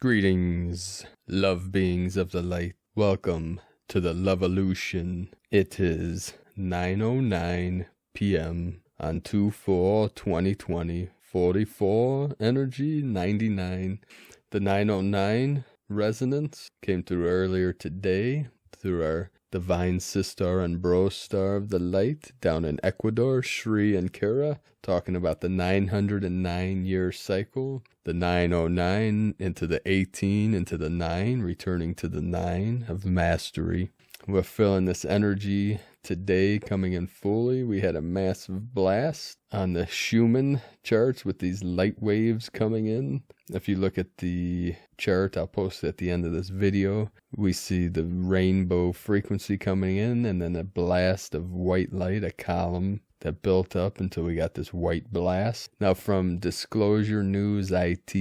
Greetings, love beings of the light. Welcome to the Loveolution. It is 9:09 p.m. on 2/4/2020. 44 energy, 99. The 909 resonance came through earlier today through our divine sister and bro star of the light down in Ecuador, Shri and Kara, talking about the 909-year cycle, the 909 into the 18 into the 9, returning to the 9 of mastery. We're feeling this energy today coming in fully. We had a massive blast on the Schumann charts with these light waves coming in. If you look at the chart, I'll post it at the end of this video, we see the rainbow frequency coming in and then a blast of white light, a column that built up until we got this white blast. Now from Disclosure News IT,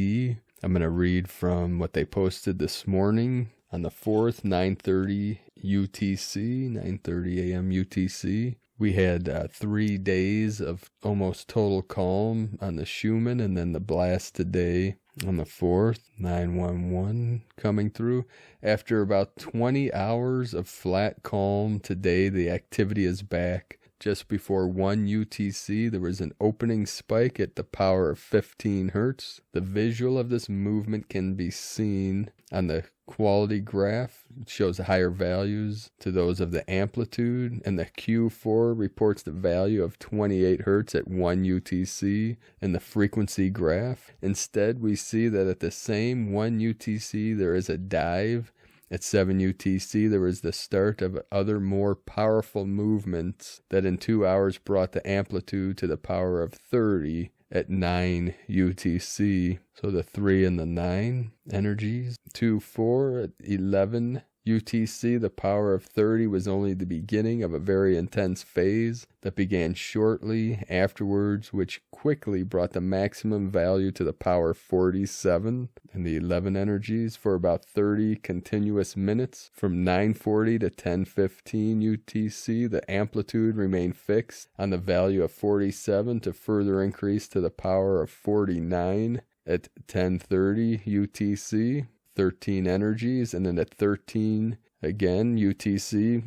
I'm going to read from what they posted this morning on the 4th, 9:30 UTC, 9:30 a.m. UTC. We had 3 days of almost total calm on the Schumann, and then the blast today on the 4th, 911 coming through. After about 20 hours of flat calm today, the activity is back. Just before 1 UTC, there was an opening spike at the power of 15 hertz. The visual of this movement can be seen on the quality graph. It shows higher values to those of the amplitude, and the Q4 reports the value of 28 hertz at 1 UTC in the frequency graph. Instead, we see that at the same 1 UTC, there is a dive. At 7 UTC, there was the start of other more powerful movements that in 2 hours brought the amplitude to the power of 30 at 9 UTC. So the 3 and the 9 energies. 2/4 at 11 UTC, the power of 30 was only the beginning of a very intense phase that began shortly afterwards, which quickly brought the maximum value to the power 47 and the 11 energies for about 30 continuous minutes. From 9:40 to 10:15 UTC, the amplitude remained fixed on the value of 47 to further increase to the power of 49 at 10:30 UTC. 13 energies, and then at 13 again UTC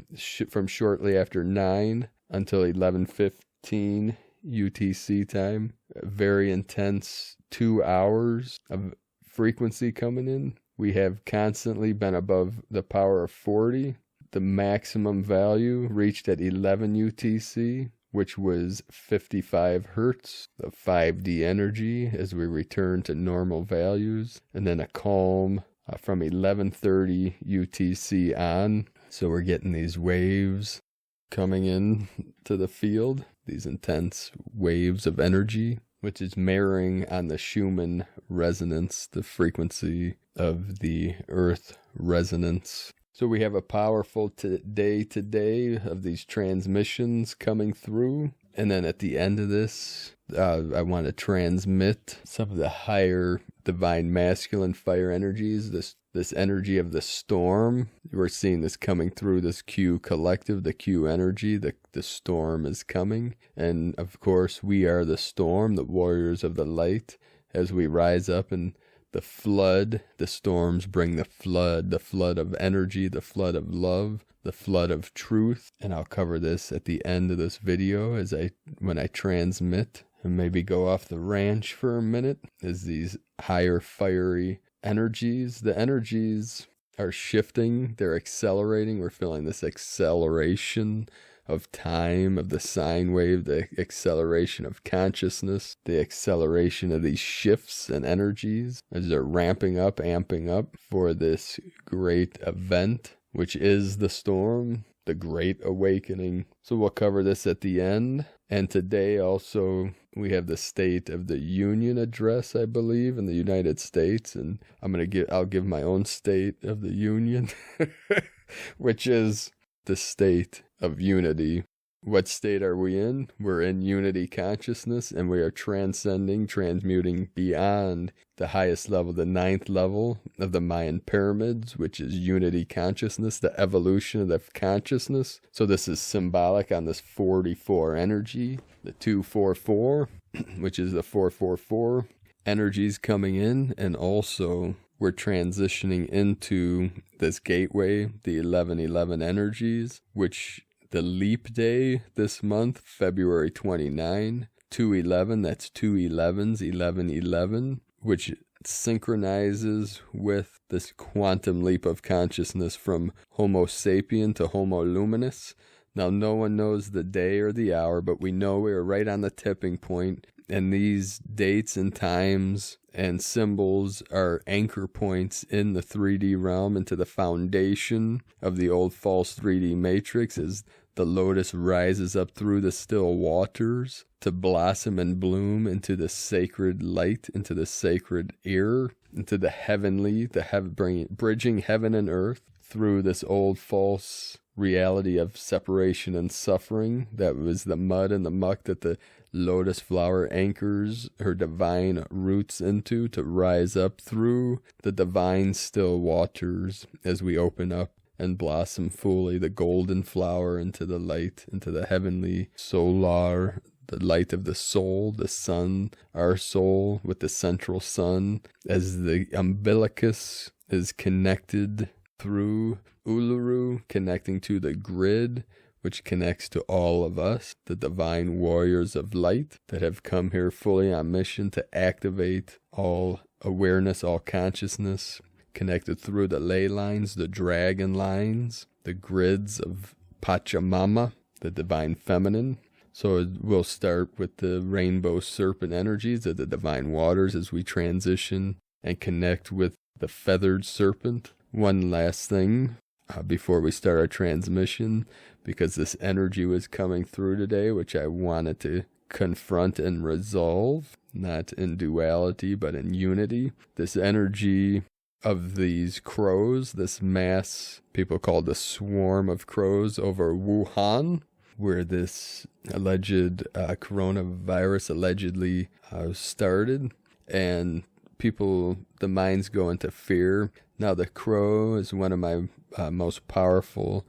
from shortly after 9 until 11:15 UTC time. A very intense 2 hours of frequency coming in. We have constantly been above the power of 40. The maximum value reached at 11 UTC, which was 55 hertz of 5D energy as we return to normal values, and then a calm from 11:30 UTC on. So we're getting these waves coming in to the field, these intense waves of energy, which is mirroring on the Schumann resonance, the frequency of the Earth resonance. So we have a powerful day today of these transmissions coming through. And then at the end of this, I want to transmit some of the higher divine masculine fire energies, this energy of the storm. We're seeing this coming through this Q collective, the Q energy, the storm is coming. And of course, we are the storm, the warriors of the light, as we rise up and the flood, the storms bring the flood of energy, the flood of love, the flood of truth. And I'll cover this at the end of this video when I transmit and maybe go off the ranch for a minute, as these higher fiery energies, the energies are shifting, they're accelerating. We're feeling this acceleration of time, of the sine wave, the acceleration of consciousness, the acceleration of these shifts and energies as they're ramping up, amping up for this great event, which is the storm, the great awakening. So we'll cover this at the end. And today also we have the State of the Union address, I believe, in the United States. And I'll give my own State of the Union, which is the state of unity. What state are we in? We're in unity consciousness, and we are transmuting beyond the highest level, the 9th level of the Mayan pyramids, which is unity consciousness, the evolution of the consciousness. So this is symbolic on this 44 energy, the 244, which is the 444 energies coming in, and also we're transitioning into this gateway, the 1111 energies, which the leap day this month, February 29, 211, that's 211s, 1111, which synchronizes with this quantum leap of consciousness from Homo sapien to Homo luminous. Now, no one knows the day or the hour, but we know we are right on the tipping point, and these dates and times and symbols are anchor points in the 3D realm into the foundation of the old false 3D matrix as the lotus rises up through the still waters to blossom and bloom into the sacred light, into the sacred air, into the heavenly, bridging heaven and earth through this old false reality of separation and suffering that was the mud and the muck that the lotus flower anchors her divine roots into to rise up through the divine still waters as we open up and blossom fully the golden flower into the light, into the heavenly solar, the light of the soul, the sun, our soul with the central sun, as the umbilicus is connected through Uluru, connecting to the grid, which connects to all of us, the divine warriors of light that have come here fully on mission to activate all awareness, all consciousness, connected through the ley lines, the dragon lines, the grids of Pachamama, the divine feminine. So we'll start with the rainbow serpent energies of the divine waters as we transition and connect with the feathered serpent. One last thing before we start our transmission, because this energy was coming through today, which I wanted to confront and resolve, not in duality, but in unity. This energy of these crows, this mass, people call the swarm of crows over Wuhan, where this alleged coronavirus allegedly started, and people, the minds go into fear. Now, the crow is one of my most powerful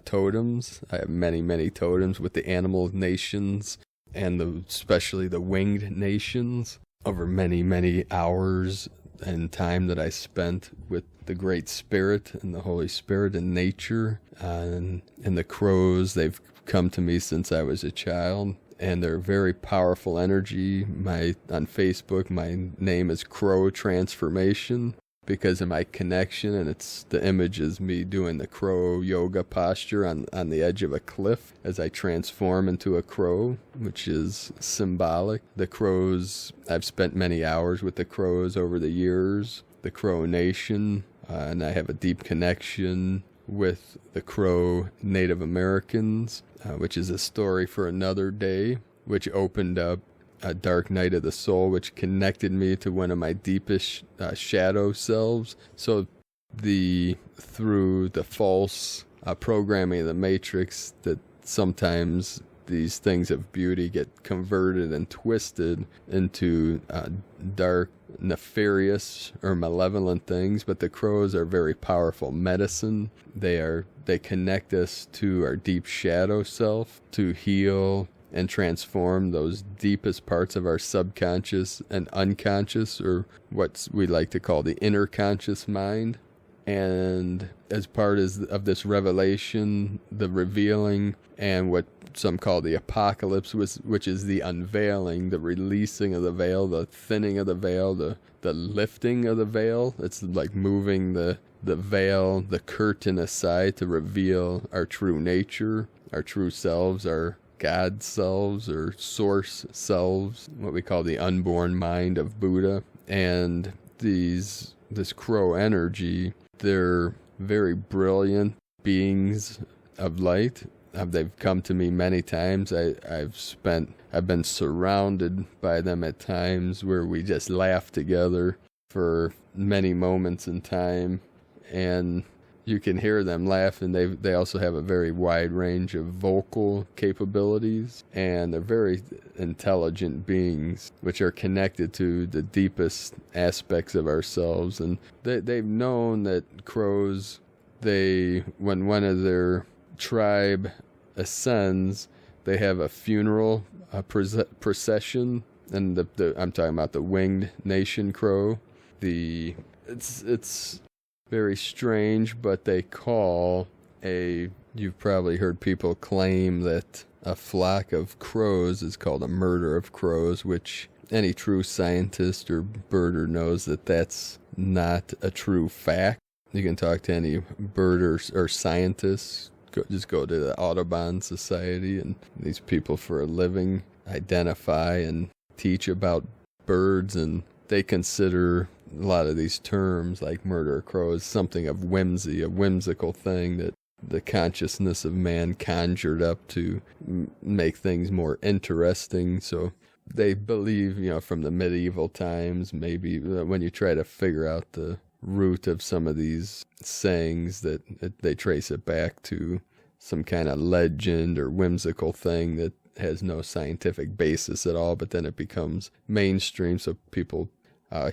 totems. I have many, many totems with the animal nations and especially the winged nations over many, many hours and time that I spent with the Great Spirit and the Holy Spirit and nature. And the crows, they've come to me since I was a child, and they're very powerful energy. On Facebook, my name is Crow Transformation because of my connection, and the image is me doing the crow yoga posture on the edge of a cliff as I transform into a crow, which is symbolic. The crows, I've spent many hours with the crows over the years, the Crow Nation, and I have a deep connection with the Crow Native Americans, which is a story for another day, which opened up a dark night of the soul, which connected me to one of my deepest shadow selves. So through the false programming of the matrix, that sometimes these things of beauty get converted and twisted into dark, nefarious, or malevolent things. But the crows are very powerful medicine. They connect us to our deep shadow self to heal and transform those deepest parts of our subconscious and unconscious, or what we like to call the inner conscious mind. And as part of this revelation, the revealing, and what some call the apocalypse, which is the unveiling, the releasing of the veil, the thinning of the veil, the lifting of the veil. It's like moving the veil, the curtain aside to reveal our true nature, our true selves, our God selves or source selves, what we call the unborn mind of Buddha. And this crow energy, they're very brilliant beings of light. They've come to me many times. I've been surrounded by them at times where we just laugh together for many moments in time, and you can hear them laugh, and they also have a very wide range of vocal capabilities, and they're very intelligent beings which are connected to the deepest aspects of ourselves. And they've known that crows, when one of their tribe ascends, they have a funeral procession, and I'm talking about the winged nation crow. it's very strange, but they call you've probably heard people claim that a flock of crows is called a murder of crows, which any true scientist or birder knows that that's not a true fact. You can talk to any birders or scientists. Just go to the Audubon Society, and these people for a living identify and teach about birds, and they consider a lot of these terms like murder of crows something of whimsy, a whimsical thing that the consciousness of man conjured up to make things more interesting. So they believe, from the medieval times, maybe when you try to figure out the root of some of these sayings, that they trace it back to some kind of legend or whimsical thing that has no scientific basis at all, but then it becomes mainstream, so people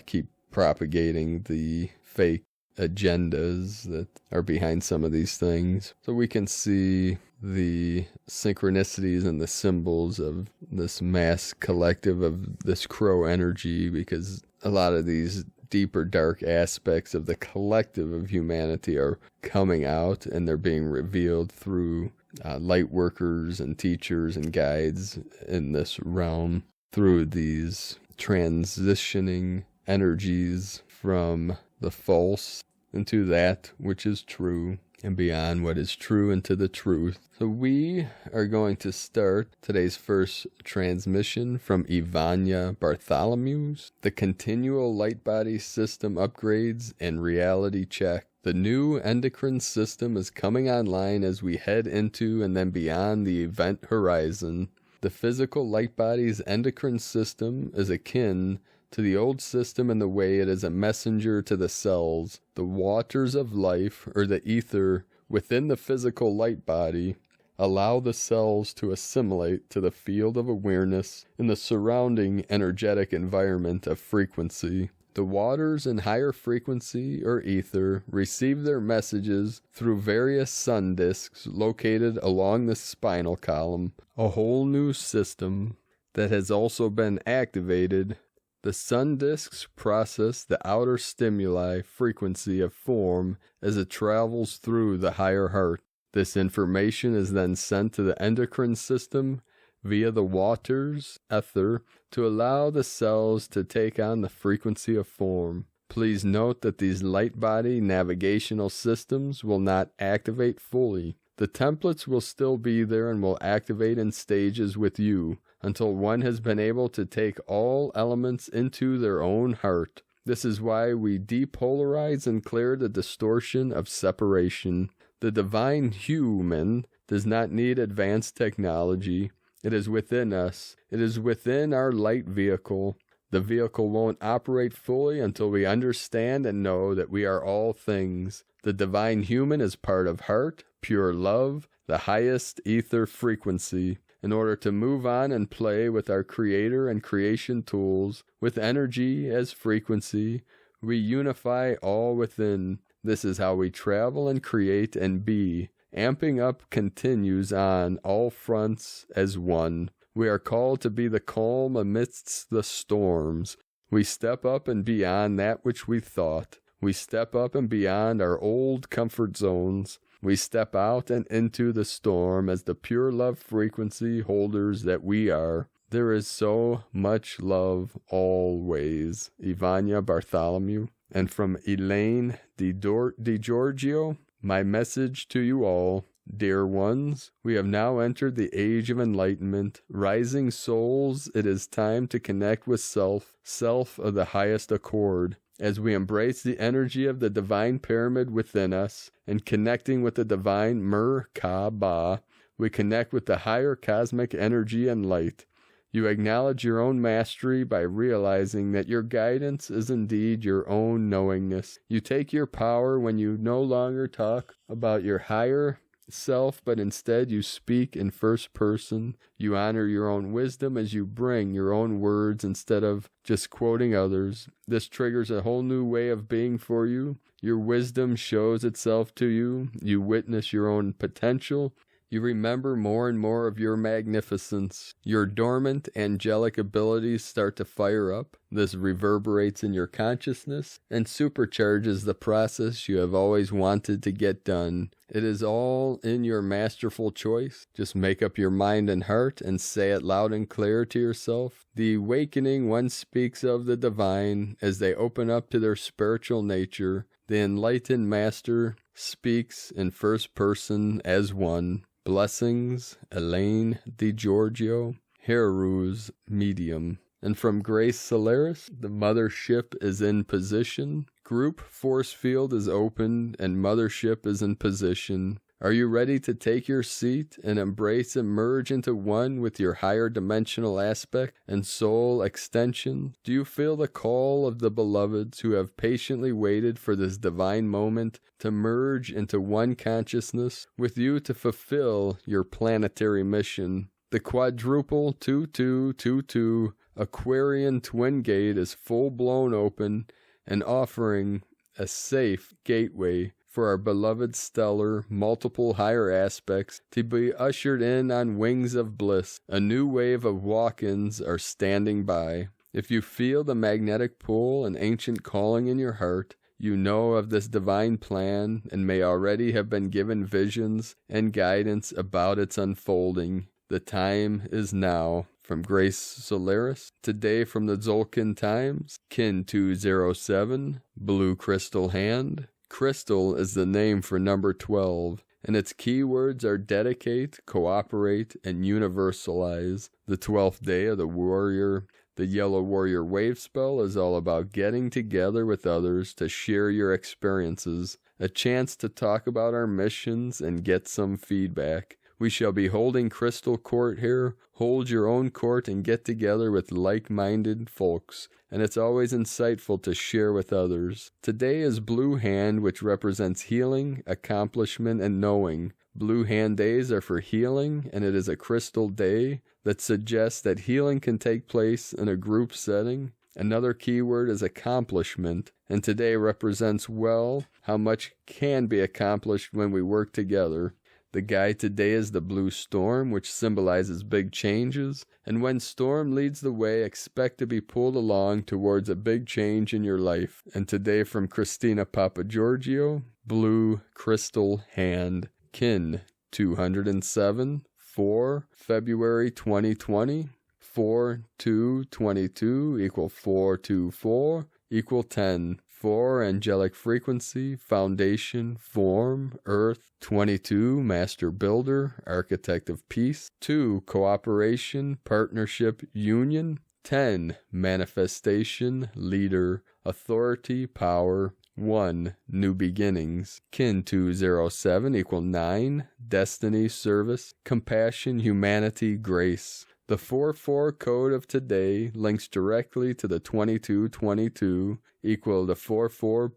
keep propagating the fake agendas that are behind some of these things. So we can see the synchronicities and the symbols of this mass collective of this crow energy, because a lot of these deeper dark aspects of the collective of humanity are coming out, and they're being revealed through lightworkers and teachers and guides in this realm, through these transitioning energies from the false into that which is true, and beyond what is true into the truth. So we are going to start today's first transmission from Ivania Bartholomew's The Continual Light Body System Upgrades and Reality Check. The new endocrine system is coming online as we head into and then beyond the event horizon. The physical light body's endocrine system is akin to the old system in the way it is a messenger to the cells. The waters of life, or the ether, within the physical light body allow the cells to assimilate to the field of awareness in the surrounding energetic environment of frequency. The waters in higher frequency, or ether, receive their messages through various sun disks located along the spinal column, a whole new system that has also been activated. The sun disks process the outer stimuli frequency of form as it travels through the higher heart. This information is then sent to the endocrine system via the waters, ether, to allow the cells to take on the frequency of form. Please note that these light body navigational systems will not activate fully. The templates will still be there and will activate in stages with you until one has been able to take all elements into their own heart. This is why we depolarize and clear the distortion of separation. The divine human does not need advanced technology. It is within us. It is within our light vehicle. The vehicle won't operate fully until we understand and know that we are all things. The divine human is part of heart, pure love, the highest ether frequency. In order to move on and play with our creator and creation tools, with energy as frequency, we unify all within. This is how we travel and create and be. Amping up continues on all fronts as one. We are called to be the calm amidst the storms. We step up and beyond that which we thought. We step up and beyond our old comfort zones. We step out and into the storm as the pure love frequency holders that we are. There is so much love always. Ivania Bartholomew. And from Elaine Di Giorgio, my message to you all, dear ones, we have now entered the age of enlightenment. Rising souls, it is time to connect with self of the highest accord. As we embrace the energy of the divine pyramid within us, and connecting with the divine Merkaba, we connect with the higher cosmic energy and light. You acknowledge your own mastery by realizing that your guidance is indeed your own knowingness. You take your power when you no longer talk about your higher self, but instead you speak in first person. You honor your own wisdom as you bring your own words instead of just quoting others. This triggers a whole new way of being for you. Your wisdom shows itself to you. You witness your own potential You remember more and more of your magnificence. Your dormant angelic abilities start to fire up. This reverberates in your consciousness and supercharges the process you have always wanted to get done. It is all in your masterful choice. Just make up your mind and heart and say it loud and clear to yourself. The awakening one speaks of the divine as they open up to their spiritual nature. The enlightened master speaks in first person as one. Blessings, Elaine DiGiorgio, Heru's medium. And from Grace Solaris, the Mothership is in position. Group force field is open and Mothership is in position. Are you ready to take your seat and embrace and merge into one with your higher dimensional aspect and soul extension? Do you feel the call of the beloveds who have patiently waited for this divine moment to merge into one consciousness with you to fulfill your planetary mission? The quadruple 2222 Aquarian twin gate is full-blown open and offering a safe gateway for our beloved stellar, multiple higher aspects to be ushered in on wings of bliss. A new wave of walk-ins are standing by. If you feel the magnetic pull and ancient calling in your heart, you know of this divine plan and may already have been given visions and guidance about its unfolding. The time is now. From Grace Solaris, today from the Zolkin Times, Kin 207, Blue Crystal Hand. Crystal is the name for number 12, and its keywords are dedicate, cooperate, and universalize. The 12th day of the warrior. The Yellow Warrior wave spell is all about getting together with others to share your experiences, a chance to talk about our missions and get some feedback. We shall be holding Crystal Court here. Hold your own court and get together with like-minded folks. And it's always insightful to share with others. Today is Blue Hand, which represents healing, accomplishment, and knowing. Blue Hand days are for healing, and it is a crystal day that suggests that healing can take place in a group setting. Another keyword is accomplishment, and today represents well how much can be accomplished when we work together. The guide today is the Blue Storm, which symbolizes big changes. And when Storm leads the way, expect to be pulled along towards a big change in your life. And today from Christina Papagiorgio, Blue Crystal Hand, Kin 207, 4 February 2020, 4-2-22 equal 424 equal 10. 4 Angelic Frequency, Foundation, Form, Earth. 22 Master Builder, Architect of Peace. 2 Cooperation, Partnership, Union. 10 Manifestation, Leader, Authority, Power. 1 New Beginnings. Kin 207 equal 9 Destiny, Service, Compassion, Humanity, Grace. The 4-4 code of today links directly to the 2222 equal the 4-4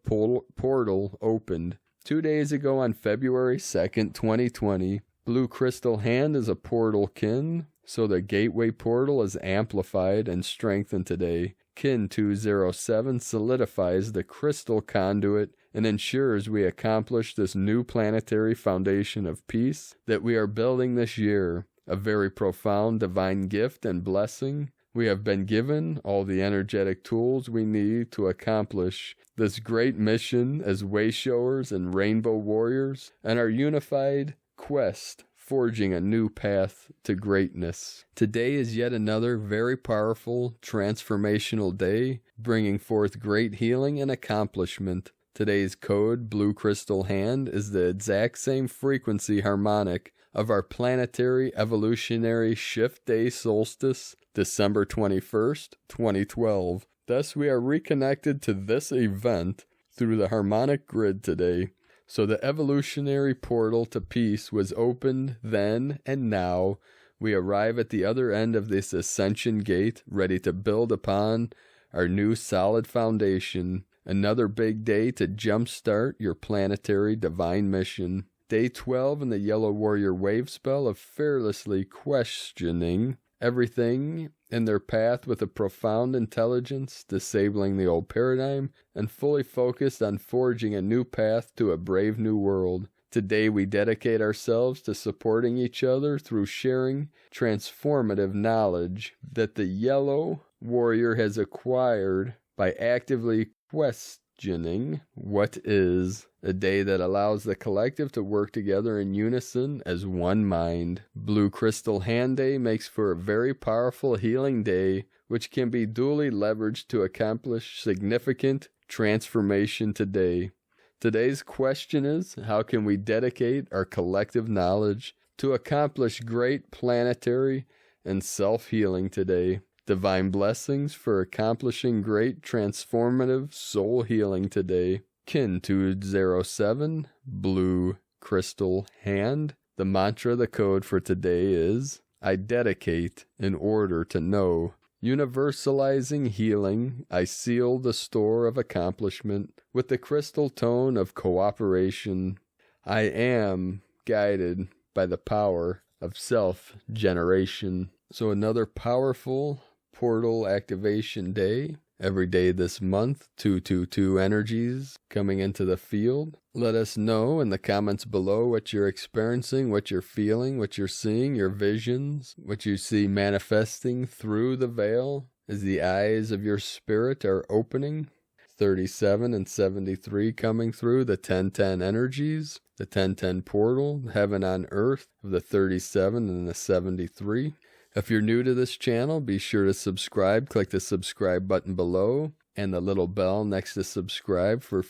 portal opened. 2 days ago on February 2nd, 2020, Blue Crystal Hand is a portal kin, so the gateway portal is amplified and strengthened today. Kin 207 solidifies the crystal conduit and ensures we accomplish this new planetary foundation of peace that we are building this year. A very profound divine gift and blessing. We have been given all the energetic tools we need to accomplish this great mission as wayshowers and rainbow warriors, and our unified quest forging a new path to greatness. Today is yet another very powerful, transformational day, bringing forth great healing and accomplishment. Today's code, Blue Crystal Hand, is the exact same frequency harmonic of our planetary evolutionary shift day solstice, December 21st, 2012. Thus, we are reconnected to this event through the harmonic grid today. So the evolutionary portal to peace was opened then, and now we arrive at the other end of this ascension gate, ready to build upon our new solid foundation. Another big day to jumpstart your planetary divine mission. Day 12 in the Yellow Warrior wave spell of fearlessly questioning everything in their path with a profound intelligence, disabling the old paradigm, and fully focused on forging a new path to a brave new world. Today we dedicate ourselves to supporting each other through sharing transformative knowledge that the yellow warrior has acquired by actively questioning what is. A day that allows the collective to work together in unison as one mind. Blue Crystal Hand Day makes for a very powerful healing day, which can be duly leveraged to accomplish significant transformation today. Today's question is, how can we dedicate our collective knowledge to accomplish great planetary and self-healing today? Divine blessings for accomplishing great transformative soul healing today. Kin 207, Blue Crystal Hand. The mantra, the code for today is, I dedicate in order to know. Universalizing healing, I seal the store of accomplishment with the crystal tone of cooperation. I am guided by the power of self-generation. So another powerful portal activation day. Every day this month, 222 energies coming into the field. Let us know in the comments below what you're experiencing, what you're feeling, what you're seeing, your visions, what you see manifesting through the veil as the eyes of your spirit are opening. 37 and 73 coming through, the 1010 energies, the 1010 portal, heaven on earth of the 37 and the 73. If you're new to this channel, be sure to subscribe. Click the subscribe button below and the little bell next to subscribe for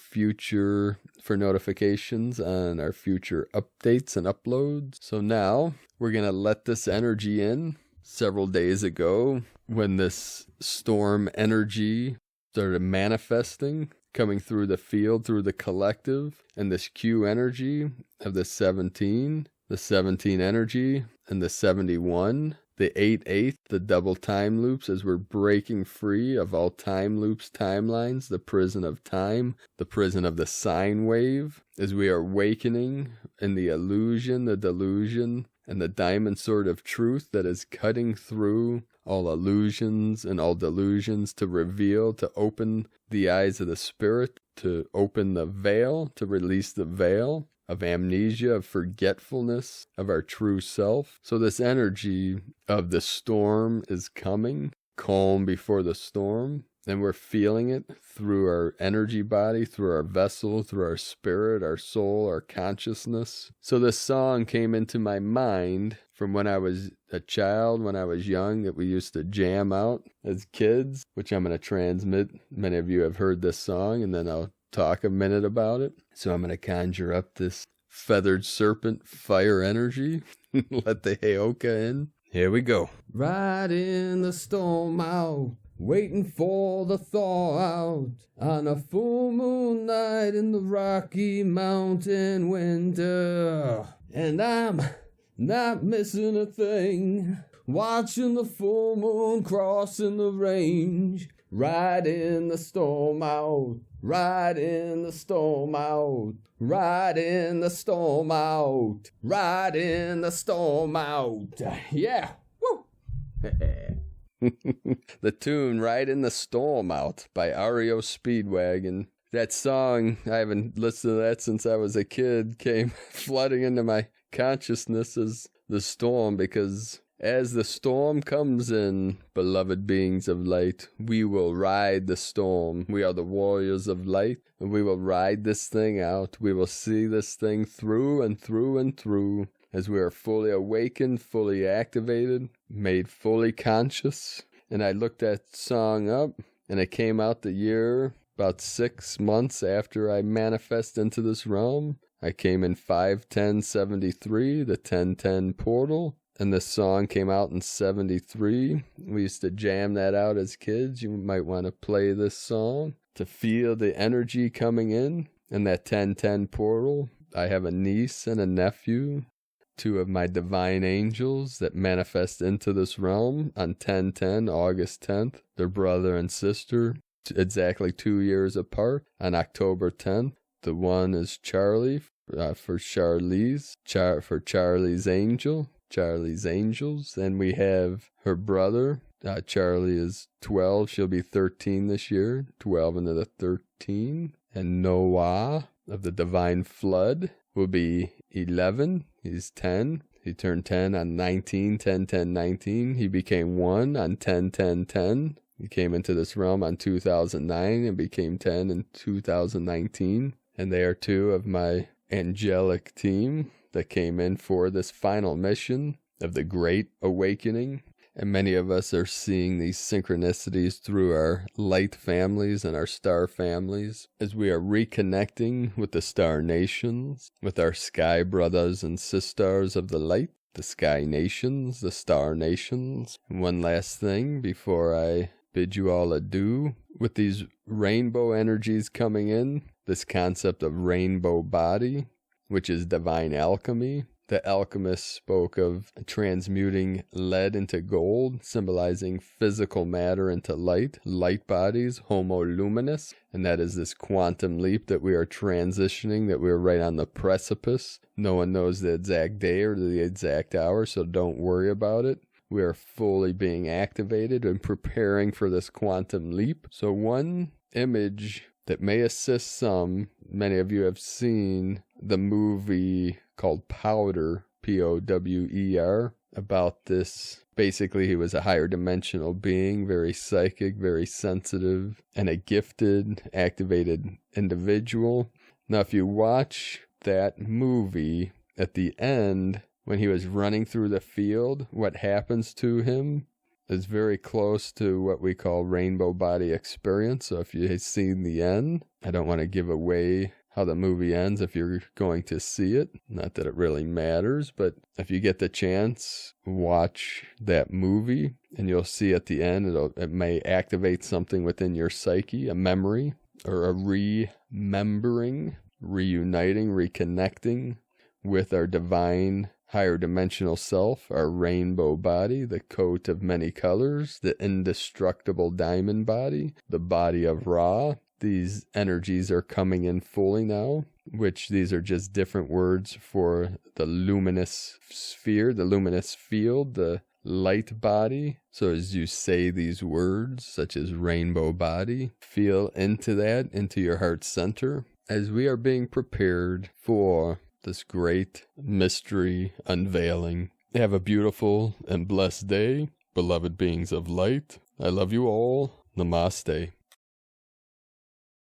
notifications on our future updates and uploads. So now we're going to let this energy in. Several days ago, when this storm energy started manifesting, coming through the field, through the collective, and this Q energy of the 17 energy, and the 71, the 8/8, the double time loops, as we're breaking free of all time loops, timelines, the prison of time, the prison of the sine wave, as we are awakening in the illusion, the delusion, and the diamond sword of truth that is cutting through all illusions and all delusions to reveal, to open the eyes of the spirit, to open the veil, to release the veil of amnesia, of forgetfulness of our true self. So this energy of the storm is coming, calm before the storm, and we're feeling it through our energy body, through our vessel, through our spirit, our soul, our consciousness. So this song came into my mind from when I was a child, when I was young, that we used to jam out as kids, which I'm going to transmit. Many of you have heard this song, and then I'll talk a minute about it. So I'm going to conjure up this feathered serpent fire energy. Let the Heyoka in. Here we go. Right in the storm out, waiting for the thaw out, on a full moon night in the Rocky Mountain winter. And I'm not missing a thing, watching the full moon crossing the range. Right in the storm out, right in the storm out, right in the storm out, right in the storm out. Yeah, woo! The tune Right in the Storm Out by REO Speedwagon. That song, I haven't listened to that since I was a kid, came flooding into my consciousness as the storm, because as the storm comes in, beloved beings of light, we will ride the storm. We are the warriors of light, and we will ride this thing out. We will see this thing through and through and through, as we are fully awakened, fully activated, made fully conscious. And I looked that song up, and it came out the year about 6 months after I manifest into this realm. I came in 5/10/73, the 1010 portal. And this song came out in 73. We used to jam that out as kids. You might want to play this song to feel the energy coming in that 1010 portal. I have a niece and a nephew, 2 of my divine angels that manifest into this realm on 1010, August 10th. They're brother and sister, exactly 2 years apart, on October 10th. The one is Charlie, for Charlie's, for Charlie's angel. Charlie's angels. Then we have her brother. Charlie is 12. She'll be 13 this year. 12 into the 13. And Noah of the divine flood will be 11. He's 10. He turned 10 on 19, 10, 10, 19. He became 1 on 10, 10, 10. He came into this realm on 2009 and became 10 in 2019. And they are two of my angelic team that came in for this final mission of the Great Awakening. And many of us are seeing these synchronicities through our light families and our star families as we are reconnecting with the star nations, with our sky brothers and sisters of the light, the sky nations, the star nations. And one last thing before I bid you all adieu, with these rainbow energies coming in, this concept of rainbow body, which is divine alchemy. The alchemists spoke of transmuting lead into gold, symbolizing physical matter into light, light bodies, homo luminous, and that is this quantum leap that we are transitioning, that we're right on the precipice. No one knows the exact day or the exact hour, so don't worry about it. We are fully being activated and preparing for this quantum leap. So one image that may assist some, many of you have seen the movie called Powder, P-O-W-E-R, about this. Basically, he was a higher dimensional being, very psychic, very sensitive, and a gifted, activated individual. Now, if you watch that movie, at the end, when he was running through the field, what happens to him is very close to what we call rainbow body experience. So if you've seen the end, I don't want to give away how the movie ends if you're going to see it. Not that it really matters, but if you get the chance, watch that movie and you'll see at the end it may activate something within your psyche, a memory or a remembering, reuniting, reconnecting with our divine higher dimensional self, our rainbow body, the coat of many colors, the indestructible diamond body, the body of Ra. These energies are coming in fully now, which these are just different words for the luminous sphere, the luminous field, the light body. So as you say these words, such as rainbow body, feel into that, into your heart center, as we are being prepared for this great mystery unveiling. Have a beautiful and blessed day, beloved beings of light. I love you all. Namaste.